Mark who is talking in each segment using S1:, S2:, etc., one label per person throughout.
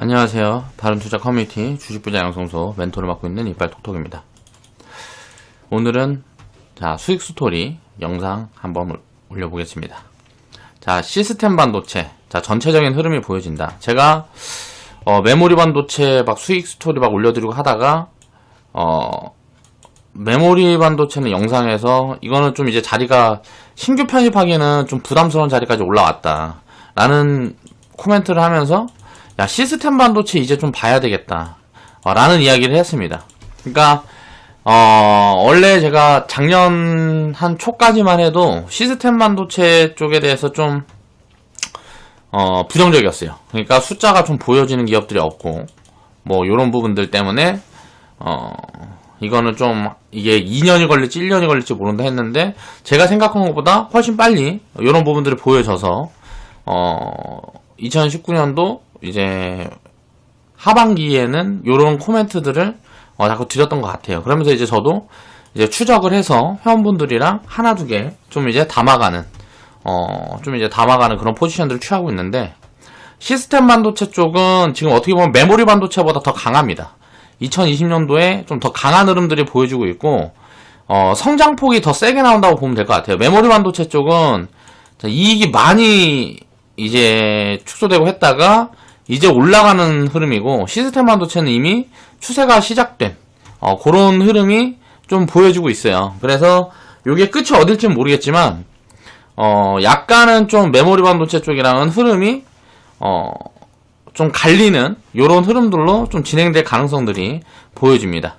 S1: 안녕하세요. 바른투자 커뮤니티 주식부자 양성소 멘토를 맡고 있는 이빨톡톡입니다. 오늘은 수익 스토리 영상 한번 올려보겠습니다. 시스템 반도체 전체적인 흐름이 보여진다. 제가 메모리 반도체 수익 스토리 올려드리고 하다가 메모리 반도체는 영상에서 이거는 좀 이제 자리가 신규 편입하기에는 좀 부담스러운 자리까지 올라왔다 라는 코멘트를 하면서 시스템 반도체 이제 좀 봐야 되겠다 라는 이야기를 했습니다. 그러니까 원래 제가 작년 한 초까지만 해도 시스템 반도체 쪽에 대해서 좀 부정적이었어요. 그러니까 숫자가 좀 보여지는 기업들이 없고 요런 부분들 때문에 이거는 좀 이게 2년이 걸릴지 1년이 걸릴지 모른다 했는데 제가 생각한 것보다 훨씬 빨리 요런 부분들이 보여져서 2019년도 이제 하반기에는 요런 코멘트들을 자꾸 드렸던 것 같아요. 그러면서 이제 저도 이제 추적을 해서 회원분들이랑 하나 두 개 좀 이제 담아가는 그런 포지션들을 취하고 있는데, 시스템 반도체 쪽은 지금 어떻게 보면 메모리 반도체보다 더 강합니다. 2020년도에 좀 더 강한 흐름들이 보여지고 있고 성장폭이 더 세게 나온다고 보면 될 것 같아요. 메모리 반도체 쪽은 이익이 많이 이제 축소되고 했다가 이제 올라가는 흐름이고, 시스템 반도체는 이미 추세가 시작된 그런 흐름이 좀 보여지고 있어요. 그래서 요게 끝이 어딜지는 모르겠지만 약간은 좀 메모리 반도체 쪽이랑은 흐름이 좀 갈리는 요런 흐름들로 좀 진행될 가능성들이 보여집니다.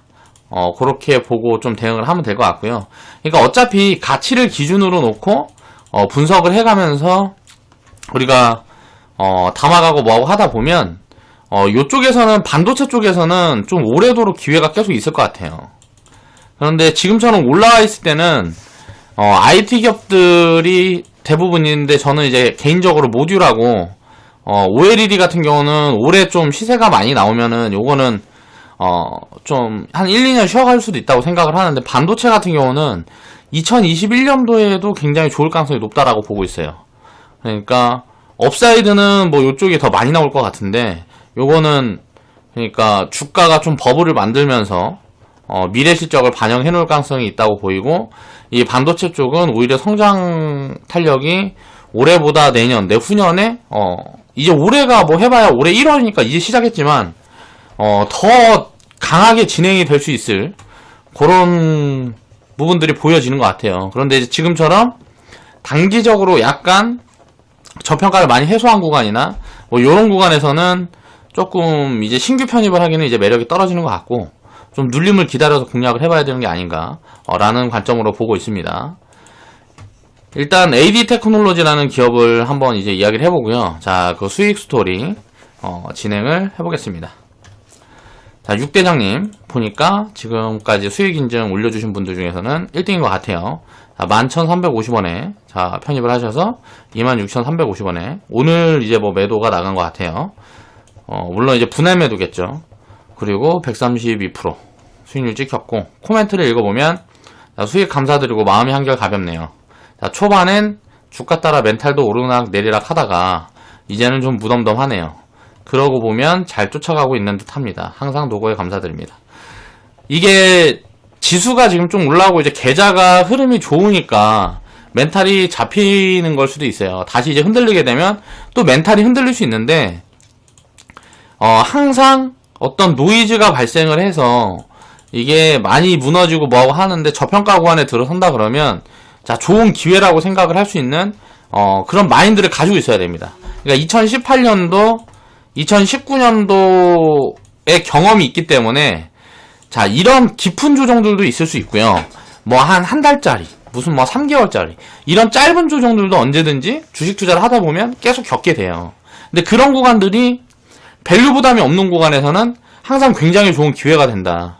S1: 그렇게 보고 좀 대응을 하면 될 것 같고요. 그러니까 어차피 가치를 기준으로 놓고 분석을 해가면서 우리가 담아가고 뭐하고 하다 보면 요쪽에서는 반도체 쪽에서는 좀 오래도록 기회가 계속 있을 것 같아요. 그런데 지금처럼 올라와 있을 때는 IT 기업들이 대부분인데, 저는 이제 개인적으로 모듈하고 OLED 같은 경우는 올해 좀 시세가 많이 나오면은 요거는 좀 한 1, 2년 쉬어갈 수도 있다고 생각을 하는데, 반도체 같은 경우는 2021년도에도 굉장히 좋을 가능성이 높다라고 보고 있어요. 그러니까 업사이드는 요쪽이 더 많이 나올 것 같은데, 요거는 그러니까 주가가 좀 버블을 만들면서 미래 실적을 반영해 놓을 가능성이 있다고 보이고, 이 반도체 쪽은 오히려 성장 탄력이 올해보다 내후년에 이제 올해가 해봐야 올해 1월이니까 이제 시작했지만 더 강하게 진행이 될 수 있을 그런 부분들이 보여지는 것 같아요. 그런데 이제 지금처럼 단기적으로 약간 저평가를 많이 해소한 구간이나 요런 구간에서는 조금 이제 신규 편입을 하기는 이제 매력이 떨어지는 것 같고, 좀 눌림을 기다려서 공략을 해봐야 되는 게 아닌가 라는 관점으로 보고 있습니다. 일단 AD 테크놀로지라는 기업을 한번 이제 이야기를 해보고요. 그 수익 스토리 진행을 해보겠습니다. 6대장님 보니까 지금까지 수익 인증 올려주신 분들 중에서는 1등인 것 같아요. 11,350원에 편입을 하셔서 26,350원에 오늘 이제 매도가 나간 것 같아요. 물론 이제 분할 매도겠죠. 그리고 132% 수익률 찍혔고, 코멘트를 읽어보면 수익 감사드리고 마음이 한결 가볍네요. 초반엔 주가 따라 멘탈도 오르락 내리락 하다가 이제는 좀 무덤덤하네요. 그러고 보면 잘 쫓아가고 있는 듯 합니다. 항상 노고에 감사드립니다. 이게 지수가 지금 좀 올라오고 이제 계좌가 흐름이 좋으니까 멘탈이 잡히는 걸 수도 있어요. 다시 이제 흔들리게 되면 또 멘탈이 흔들릴 수 있는데, 항상 어떤 노이즈가 발생을 해서 이게 많이 무너지고 뭐하고 하는데 저평가 구간에 들어선다 그러면 좋은 기회라고 생각을 할 수 있는 그런 마인드를 가지고 있어야 됩니다. 그러니까 2018년도 2019년도의 경험이 있기 때문에 이런 깊은 조정들도 있을 수 있고요. 한 달짜리, 무슨 3개월짜리 이런 짧은 조정들도 언제든지 주식 투자를 하다 보면 계속 겪게 돼요. 근데 그런 구간들이 밸류 부담이 없는 구간에서는 항상 굉장히 좋은 기회가 된다.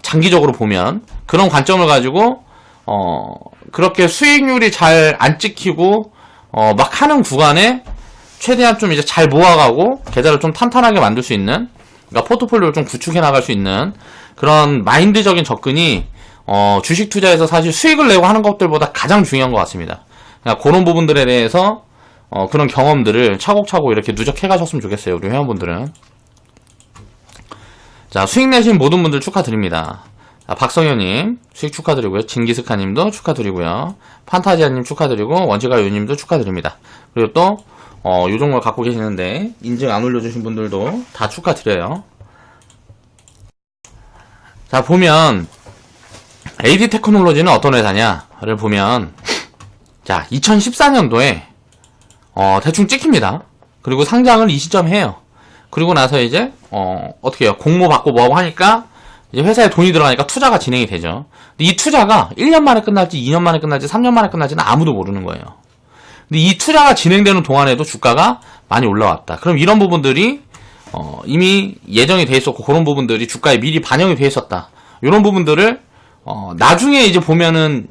S1: 장기적으로 보면 그런 관점을 가지고 그렇게 수익률이 잘 안 찍히고 막 하는 구간에 최대한 좀 이제 잘 모아가고 계좌를 좀 탄탄하게 만들 수 있는, 그러니까 포트폴리오를 좀 구축해 나갈 수 있는 그런 마인드적인 접근이 주식 투자에서 사실 수익을 내고 하는 것들보다 가장 중요한 것 같습니다. 그러니까 그런 부분들에 대해서 그런 경험들을 차곡차곡 이렇게 누적해 가셨으면 좋겠어요. 우리 회원분들은. 자, 수익 내신 모든 분들 축하드립니다. 자, 박성현님 수익 축하드리고요. 진기스카님도 축하드리고요. 판타지아님 축하드리고 원지가요님도 축하드립니다. 그리고 또 요정을 갖고 계시는데 인증 안 올려주신 분들도 다 축하드려요. 자, 보면 AD 테크놀로지는 어떤 회사냐를 보면, 자, 2014년도에 대충 찍힙니다. 그리고 상장을 이 시점에 해요. 그리고 나서 이제 어떻게 해요? 공모 받고 뭐하고 하니까 이제 회사에 돈이 들어가니까 투자가 진행이 되죠. 근데 이 투자가 1년 만에 끝날지 2년 만에 끝날지 3년 만에 끝날지는 아무도 모르는 거예요. 근데 이 투자가 진행되는 동안에도 주가가 많이 올라왔다. 그럼 이런 부분들이 이미 예정이 돼 있었고 그런 부분들이 주가에 미리 반영이 돼 있었다. 이런 부분들을 나중에 이제 보면은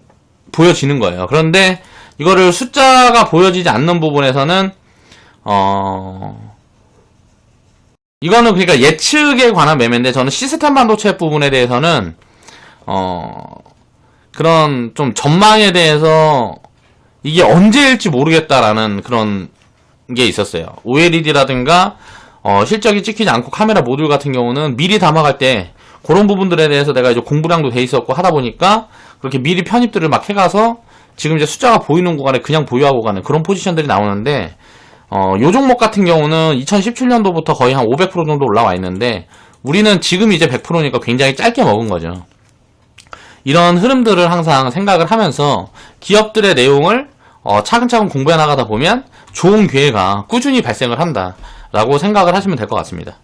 S1: 보여지는 거예요. 그런데 이거를 숫자가 보여지지 않는 부분에서는 이거는 그러니까 예측에 관한 매매인데, 저는 시스템 반도체 부분에 대해서는 그런 좀 전망에 대해서 이게 언제일지 모르겠다라는 그런 게 있었어요. OLED라든가 실적이 찍히지 않고 카메라 모듈 같은 경우는 미리 담아갈 때 그런 부분들에 대해서 내가 이제 공부량도 돼 있었고 하다 보니까 그렇게 미리 편입들을 막 해가서 지금 이제 숫자가 보이는 구간에 그냥 보유하고 가는 그런 포지션들이 나오는데, 요 종목 같은 경우는 2017년도부터 거의 한 500% 정도 올라와 있는데, 우리는 지금 이제 100%니까 굉장히 짧게 먹은 거죠. 이런 흐름들을 항상 생각을 하면서 기업들의 내용을 차근차근 공부해 나가다 보면 좋은 기회가 꾸준히 발생을 한다 라고 생각을 하시면 될 것 같습니다.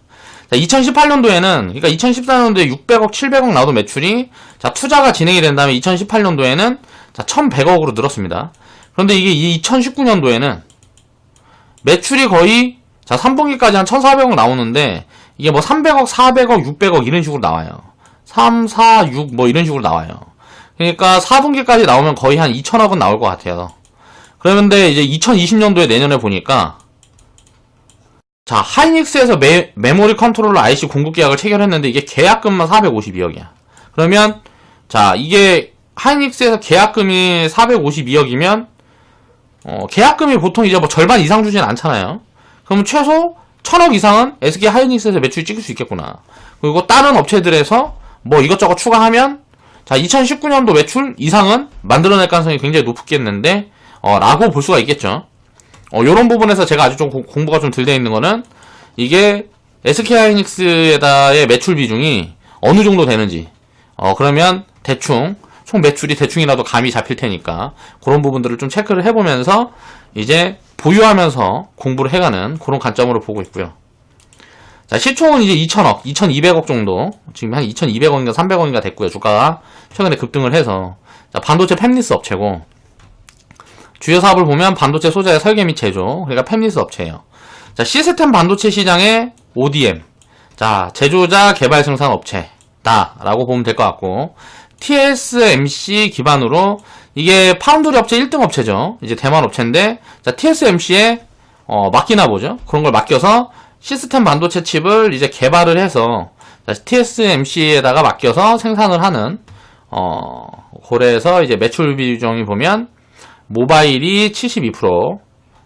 S1: 자, 2018년도에는, 그러니까 2014년도에 600억, 700억 나오던 매출이, 자, 투자가 진행이 된 다음에 2018년도에는 자, 1100억으로 늘었습니다. 그런데 이게 2019년도에는 매출이 거의, 자, 3분기까지 한 1400억 나오는데, 이게 뭐 300억, 400억, 600억 이런 식으로 나와요. 3, 4, 6 뭐 이런 식으로 나와요. 그러니까 4분기까지 나오면 거의 한 2000억은 나올 것 같아요. 그런데 이제 2020년도에 내년에 보니까, 자, 하이닉스에서 메모리 컨트롤러 IC 공급 계약을 체결했는데 이게 계약금만 452억이야. 그러면, 자, 이게 하이닉스에서 계약금이 452억이면, 계약금이 보통 이제 뭐 절반 이상 주진 않잖아요. 그럼 최소 1000억 이상은 SK 하이닉스에서 매출이 찍을 수 있겠구나. 그리고 다른 업체들에서 뭐 이것저것 추가하면, 자, 2019년도 매출 이상은 만들어낼 가능성이 굉장히 높겠는데, 라고 볼 수가 있겠죠. 요런 부분에서 제가 아주 좀 공부가 좀 덜 돼 있는 거는, 이게 SK 하이닉스에다의 매출 비중이 어느 정도 되는지, 그러면 대충, 총 매출이 대충이라도 감이 잡힐 테니까 그런 부분들을 좀 체크를 해보면서 이제 보유하면서 공부를 해가는 그런 관점으로 보고 있고요. 자, 시총은 이제 2000억, 2200억 정도, 지금 한 2200억인가 300억인가 됐고요. 주가가 최근에 급등을 해서, 자, 반도체 팹리스 업체고, 주요 사업을 보면 반도체 소재의 설계 및 제조, 그러니까 팹리스 업체예요. 자, 시스템 반도체 시장의 ODM, 자, 제조자 개발 생산 업체다라고 보면 될 것 같고, TSMC 기반으로, 이게 파운드리 업체 1등 업체죠. 이제 대만 업체인데, 자, TSMC에 맡기나 보죠. 그런 걸 맡겨서 시스템 반도체 칩을 이제 개발을 해서, 자, TSMC에다가 맡겨서 생산을 하는, 고래에서 이제 매출 비중이 보면 모바일이 72%,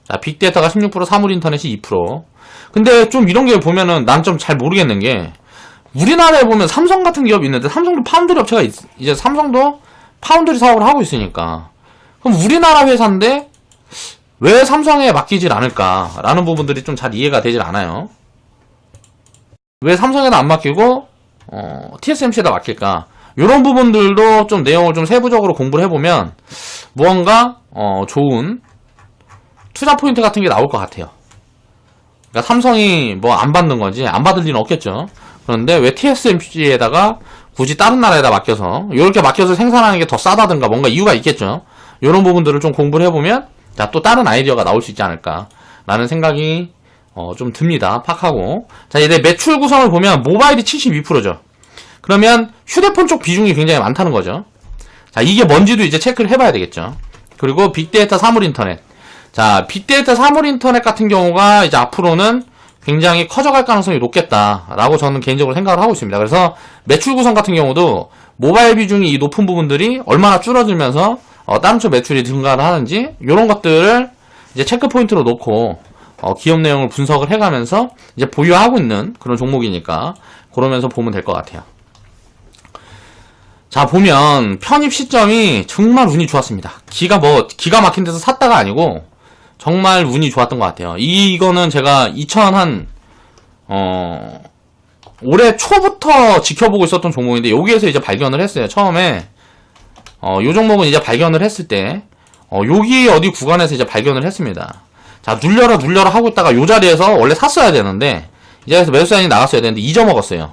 S1: 자, 빅데이터가 16%, 사물 인터넷이 2%. 근데 좀 이런 게 보면은 난 좀 잘 모르겠는 게, 우리나라에 보면 삼성 같은 기업이 있는데, 삼성도 파운드리 업체가 이제 삼성도 파운드리 사업을 하고 있으니까, 그럼 우리나라 회사인데 왜 삼성에 맡기질 않을까라는 부분들이 좀 잘 이해가 되질 않아요. 왜 삼성에다 안 맡기고 TSMC에다 맡길까? 이런 부분들도 좀 내용을 좀 세부적으로 공부를 해보면 무언가 좋은 투자 포인트 같은 게 나올 것 같아요. 그러니까 삼성이 뭐 안 받는 건지 안 받을 리는 없겠죠. 그런데 왜 TSMC에다가 굳이 다른 나라에다 맡겨서, 이렇게 맡겨서 생산하는 게 더 싸다든가 뭔가 이유가 있겠죠. 이런 부분들을 좀 공부를 해보면, 자, 또 다른 아이디어가 나올 수 있지 않을까라는 생각이 좀 듭니다. 팍하고. 자, 이제 매출 구성을 보면 모바일이 72%죠. 그러면 휴대폰 쪽 비중이 굉장히 많다는 거죠. 자, 이게 뭔지도 이제 체크를 해봐야 되겠죠. 그리고 빅데이터 사물 인터넷. 자, 빅데이터 사물 인터넷 같은 경우가 이제 앞으로는 굉장히 커져갈 가능성이 높겠다라고 저는 개인적으로 생각을 하고 있습니다. 그래서 매출 구성 같은 경우도 모바일 비중이 이 높은 부분들이 얼마나 줄어들면서 다른 쪽 매출이 증가를 하는지, 이런 것들을 이제 체크 포인트로 놓고 기업 내용을 분석을 해가면서 이제 보유하고 있는 그런 종목이니까 그러면서 보면 될 것 같아요. 자, 보면 편입 시점이 정말 운이 좋았습니다. 기가 막힌 데서 샀다가 아니고 정말 운이 좋았던 것 같아요. 이거는 제가 올해 초부터 지켜보고 있었던 종목인데 여기에서 이제 발견을 했어요. 처음에 요 종목은 이제 발견을 했을 때 여기 어디 구간에서 이제 발견을 했습니다. 자, 눌려라 하고 있다가 요 자리에서 원래 샀어야 되는데 이 자리에서 매수 사인이 나갔어야 되는데 잊어먹었어요.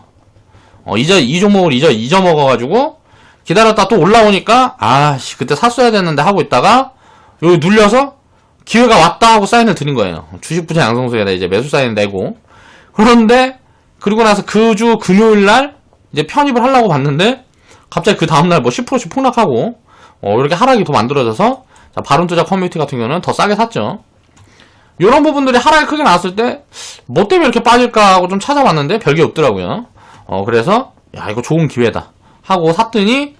S1: 이 종목을 잊어먹어가지고 기다렸다 또 올라오니까 그때 샀어야 되는데 하고 있다가 여기 눌려서 기회가 왔다 하고 사인을 드린 거예요. 주식 부채 양성소에다 이제 매수 사인 내고. 그런데 그리고 나서 그 주 금요일날 이제 편입을 하려고 봤는데 갑자기 그 다음날 뭐 10%씩 폭락하고 이렇게 하락이 더 만들어져서 자, 바른투자 커뮤니티 같은 경우는 더 싸게 샀죠. 이런 부분들이 하락이 크게 나왔을 때 뭐 때문에 이렇게 빠질까 하고 좀 찾아봤는데 별게 없더라고요. 그래서 야, 이거 좋은 기회다 하고 샀더니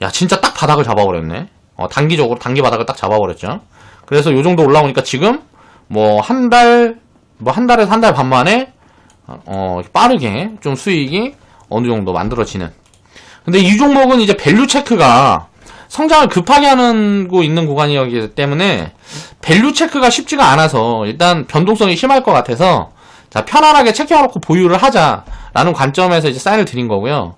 S1: 야, 진짜 딱 바닥을 잡아버렸네. 단기 바닥을 딱 잡아버렸죠. 그래서 요 정도 올라오니까 지금 한 달에서 한 달 반 만에 빠르게 좀 수익이 어느 정도 만들어지는. 근데 이 종목은 이제 밸류 체크가 성장을 급하게 하고 있는 구간이기 때문에 밸류 체크가 쉽지가 않아서 일단 변동성이 심할 것 같아서 자, 편안하게 체크해놓고 보유를 하자라는 관점에서 이제 사인을 드린 거고요.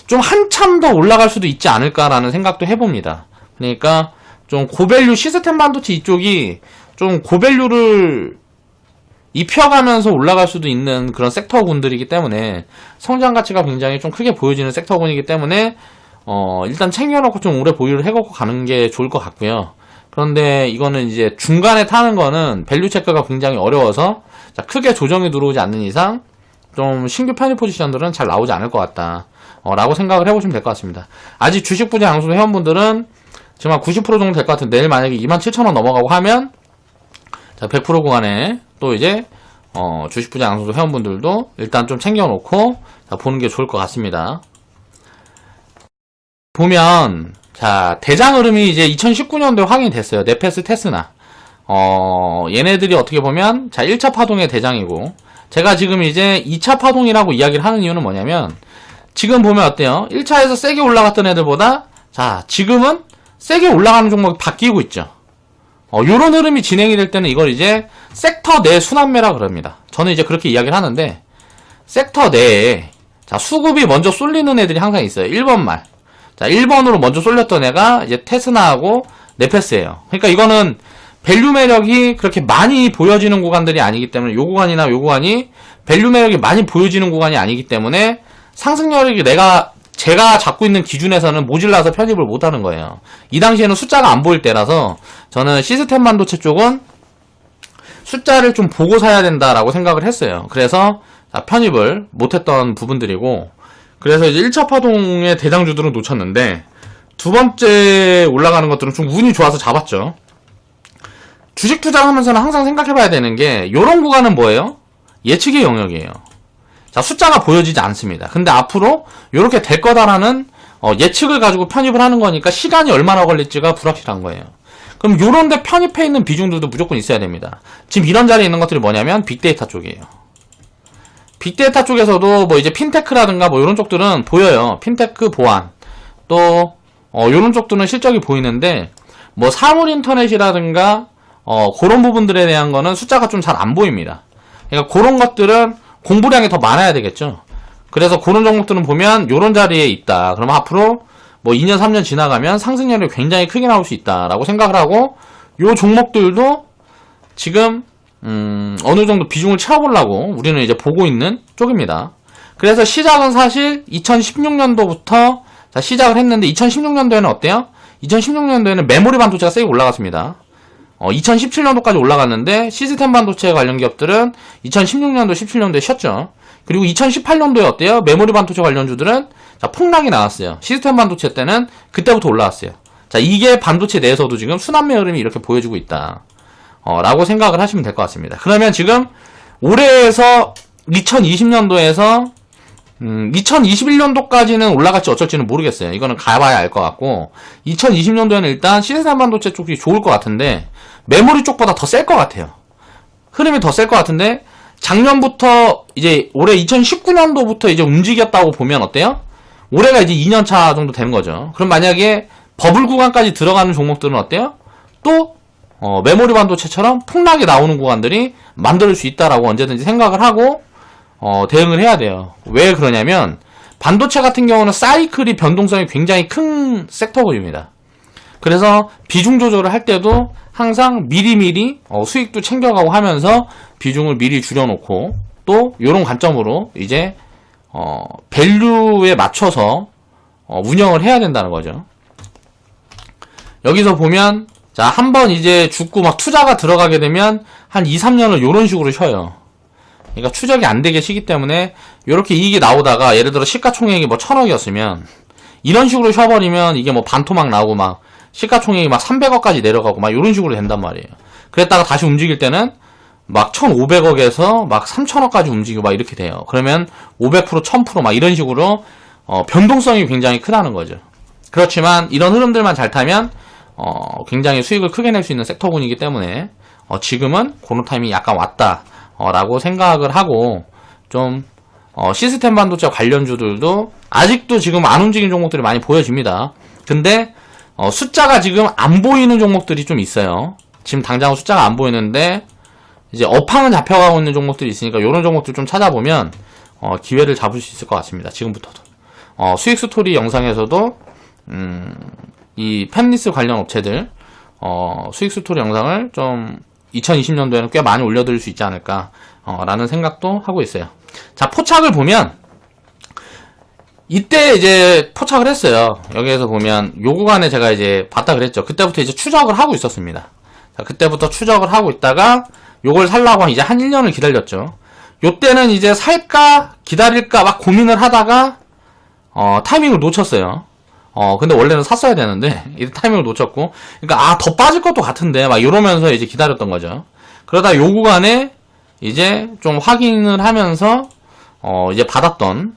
S1: 좀 한참 더 올라갈 수도 있지 않을까라는 생각도 해봅니다. 그러니까 좀 고밸류 시스템 반도체 이쪽이 좀 고밸류를 입혀가면서 올라갈 수도 있는 그런 섹터군들이기 때문에 성장 가치가 굉장히 좀 크게 보여지는 섹터군이기 때문에 일단 챙겨놓고 좀 오래 보유를 해갖고 가는 게 좋을 것 같고요. 그런데 이거는 이제 중간에 타는 거는 밸류 체크가 굉장히 어려워서 자, 크게 조정이 들어오지 않는 이상 좀 신규 편입 포지션들은 잘 나오지 않을 것 같다 라고 생각을 해보시면 될 것 같습니다. 아직 주식 부재 양수 회원분들은 지금 한 90% 정도 될 것 같은데 내일 만약에 27,000원 넘어가고 하면 자, 100% 구간에 또 이제 주식 부재 양수 회원분들도 일단 좀 챙겨놓고 자, 보는 게 좋을 것 같습니다. 보면 자, 대장 흐름이 이제 2019년도에 확인이 됐어요. 네페스 테스나. 얘네들이 어떻게 보면 자, 1차 파동의 대장이고 제가 지금 이제 2차 파동이라고 이야기를 하는 이유는 뭐냐면 지금 보면 어때요? 1차에서 세게 올라갔던 애들보다 자, 지금은 세게 올라가는 종목이 바뀌고 있죠. 요런 흐름이 진행이 될 때는 이걸 이제 섹터 내 순환매라 그럽니다. 저는 이제 그렇게 이야기를 하는데 섹터 내에 자, 수급이 먼저 쏠리는 애들이 항상 있어요. 1번 말. 자, 1번으로 먼저 쏠렸던 애가 이제 테스나하고 네페스예요. 그러니까 이거는 밸류 매력이 그렇게 많이 보여지는 구간들이 아니기 때문에 요 구간이나 요 구간이 밸류 매력이 많이 보여지는 구간이 아니기 때문에 상승력이 제가 잡고 있는 기준에서는 모질라서 편입을 못하는 거예요. 이 당시에는 숫자가 안 보일 때라서 저는 시스템 반도체 쪽은 숫자를 좀 보고 사야 된다라고 생각을 했어요. 그래서 편입을 못했던 부분들이고 그래서 이제 1차 파동의 대장주들은 놓쳤는데 두 번째 올라가는 것들은 좀 운이 좋아서 잡았죠. 주식 투자하면서는 항상 생각해봐야 되는 게 요런 구간은 뭐예요? 예측의 영역이에요. 자, 숫자가 보여지지 않습니다. 근데 앞으로 요렇게 될 거다라는 예측을 가지고 편입을 하는 거니까 시간이 얼마나 걸릴지가 불확실한 거예요. 그럼 요런데 편입해 있는 비중들도 무조건 있어야 됩니다. 지금 이런 자리에 있는 것들이 뭐냐면 빅데이터 쪽이에요. 빅데이터 쪽에서도 뭐 이제 핀테크라든가 뭐 요런 쪽들은 보여요. 핀테크 보안 또 요런 쪽들은 실적이 보이는데 뭐 사물 인터넷이라든가 그런 부분들에 대한 거는 숫자가 좀 잘 안 보입니다. 그러니까 그런 것들은 공부량이 더 많아야 되겠죠. 그래서 그런 종목들은 보면 요런 자리에 있다. 그러면 앞으로 뭐 2년 3년 지나가면 상승률이 굉장히 크게 나올 수 있다라고 생각을 하고 요 종목들도 지금 어느 정도 비중을 채워보려고 우리는 이제 보고 있는 쪽입니다. 그래서 시작은 사실 2016년도부터 자, 시작을 했는데 2016년도에는 어때요? 2016년도에는 메모리 반도체가 세게 올라갔습니다. 2017년도까지 올라갔는데 시스템 반도체 관련 기업들은 2016년도, 17년도에 쉬었죠. 그리고 2018년도에 어때요? 메모리 반도체 관련주들은 자, 폭락이 나왔어요. 시스템 반도체 때는 그때부터 올라왔어요. 자, 이게 반도체 내에서도 지금 순환매 흐름이 이렇게 보여지고 있다. 라고 생각을 하시면 될 것 같습니다. 그러면 지금 올해에서 2020년도에서 2021년도까지는 올라갈지 어쩔지는 모르겠어요. 이거는 가봐야 알 것 같고, 2020년도에는 일단 시스템 반도체 쪽이 좋을 것 같은데, 메모리 쪽보다 더 셀 것 같아요. 흐름이 더 셀 것 같은데, 작년부터, 이제 올해 2019년도부터 이제 움직였다고 보면 어때요? 올해가 이제 2년차 정도 되는 거죠. 그럼 만약에 버블 구간까지 들어가는 종목들은 어때요? 또, 메모리 반도체처럼 폭락이 나오는 구간들이 만들 수 있다라고 언제든지 생각을 하고, 대응을 해야 돼요. 왜 그러냐면, 반도체 같은 경우는 사이클이 변동성이 굉장히 큰 섹터군입니다. 그래서 비중 조절을 할 때도 항상 미리미리 수익도 챙겨가고 하면서 비중을 미리 줄여놓고, 또 이런 관점으로 이제 밸류에 맞춰서 운영을 해야 된다는 거죠. 여기서 보면 자, 한번 이제 죽고 막 투자가 들어가게 되면 한 2, 3년을 이런 식으로 쉬어요. 그러니까 추적이 안 되게 쉬기 때문에 이렇게 이익이 나오다가 예를 들어 시가총액이 뭐 1000억이었으면 이런 식으로 쉬어버리면 이게 뭐 반토막 나오고 막 시가총액이 막 300억까지 내려가고 막 이런 식으로 된단 말이에요. 그랬다가 다시 움직일 때는 막 1500억에서 막 3000억까지 움직이고 막 이렇게 돼요. 그러면 500%, 1000% 막 이런 식으로 변동성이 굉장히 크다는 거죠. 그렇지만 이런 흐름들만 잘 타면 굉장히 수익을 크게 낼 수 있는 섹터군이기 때문에 지금은 그런 타이밍이 약간 왔다 라고 생각을 하고 좀 시스템 반도체 관련주들도 아직도 지금 안 움직인 종목들이 많이 보여집니다. 근데 숫자가 지금 안 보이는 종목들이 좀 있어요. 지금 당장 숫자가 안 보이는데 이제 업황은 잡혀가고 있는 종목들이 있으니까 이런 종목들 좀 찾아보면 기회를 잡을 수 있을 것 같습니다. 지금부터도 수익 스토리 영상에서도 이 팹리스 관련 업체들 수익 스토리 영상을 좀 2020년도에는 꽤 많이 올려드릴 수 있지 않을까 라는 생각도 하고 있어요. 자, 포착을 보면 이때 이제 포착을 했어요. 여기에서 보면 요 구간에 제가 이제 봤다 그랬죠. 그때부터 이제 추적을 하고 있었습니다. 자, 그때부터 추적을 하고 있다가 요걸 살라고 이제 한 1년을 기다렸죠. 요때는 이제 살까 기다릴까 막 고민을 하다가 타이밍을 놓쳤어요. 근데 원래는 샀어야 되는데 이 타이밍을 놓쳤고, 그러니까 더 빠질 것도 같은데 막 이러면서 이제 기다렸던 거죠. 그러다 요 구간에 이제 좀 확인을 하면서 이제 받았던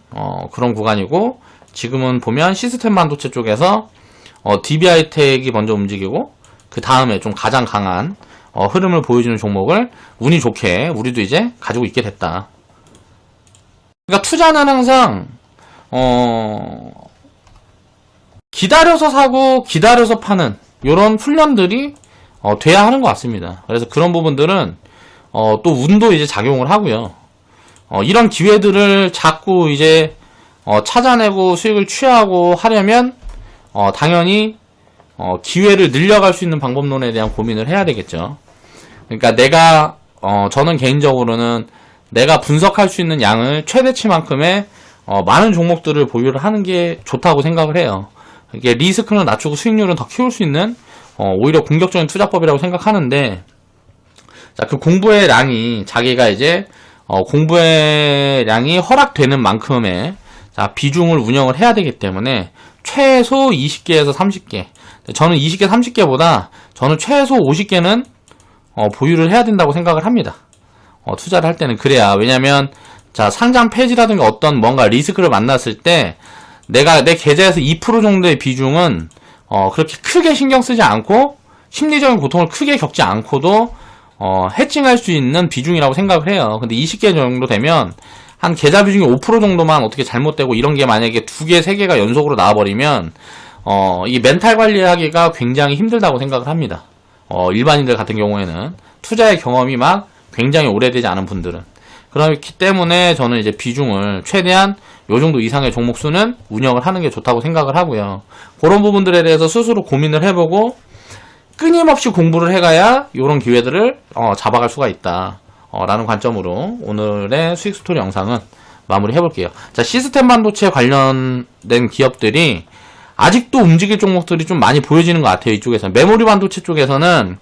S1: 그런 구간이고, 지금은 보면 시스템 반도체 쪽에서 DB하이텍이 먼저 움직이고 그 다음에 좀 가장 강한 흐름을 보여주는 종목을 운이 좋게 우리도 이제 가지고 있게 됐다. 그러니까 투자는 항상 기다려서 사고 기다려서 파는 이런 훈련들이 돼야 하는 것 같습니다. 그래서 그런 부분들은 또 운도 이제 작용을 하고요. 이런 기회들을 자꾸 이제 찾아내고 수익을 취하고 하려면 당연히 기회를 늘려갈 수 있는 방법론에 대한 고민을 해야 되겠죠. 그러니까 저는 개인적으로는 내가 분석할 수 있는 양을 최대치만큼의 많은 종목들을 보유를 하는 게 좋다고 생각을 해요. 이게 리스크는 낮추고 수익률은 더 키울 수 있는 오히려 공격적인 투자법이라고 생각하는데, 자, 그 공부의 양이 자기가 이제 공부의 양이 허락되는 만큼의 자, 비중을 운영을 해야 되기 때문에 최소 20개에서 30개. 저는 20개, 30개보다 저는 최소 50개는 보유를 해야 된다고 생각을 합니다. 투자를 할 때는 그래야. 왜냐면 자, 상장 폐지라든가 어떤 뭔가 리스크를 만났을 때 내가 내 계좌에서 2% 정도의 비중은 그렇게 크게 신경 쓰지 않고 심리적인 고통을 크게 겪지 않고도 해칭할 수 있는 비중이라고 생각을 해요. 근데 20개 정도 되면 한 계좌 비중이 5% 정도만 어떻게 잘못되고 이런 게 만약에 2개, 3개가 연속으로 나와버리면 이 멘탈 관리하기가 굉장히 힘들다고 생각을 합니다. 일반인들 같은 경우에는 투자의 경험이 막 굉장히 오래되지 않은 분들은. 그렇기 때문에 저는 이제 비중을 최대한 요 정도 이상의 종목 수는 운영을 하는 게 좋다고 생각을 하고요. 그런 부분들에 대해서 스스로 고민을 해보고 끊임없이 공부를 해가야 이런 기회들을 잡아갈 수가 있다 라는 관점으로 오늘의 수익 스토리 영상은 마무리 해볼게요. 자, 시스템 반도체 관련된 기업들이 아직도 움직일 종목들이 좀 많이 보여지는 것 같아요. 이쪽에서는 메모리 반도체 쪽에서는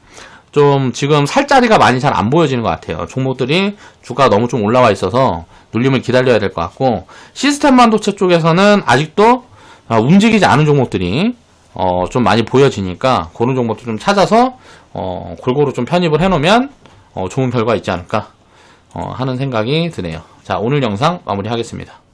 S1: 좀 지금 살 자리가 많이 잘 안 보여지는 것 같아요. 종목들이 주가가 너무 좀 올라와 있어서 눌림을 기다려야 될 것 같고, 시스템 반도체 쪽에서는 아직도 움직이지 않은 종목들이 좀 많이 보여지니까 그런 종목들 좀 찾아서 골고루 좀 편입을 해놓으면 좋은 결과 있지 않을까 하는 생각이 드네요. 자, 오늘 영상 마무리하겠습니다.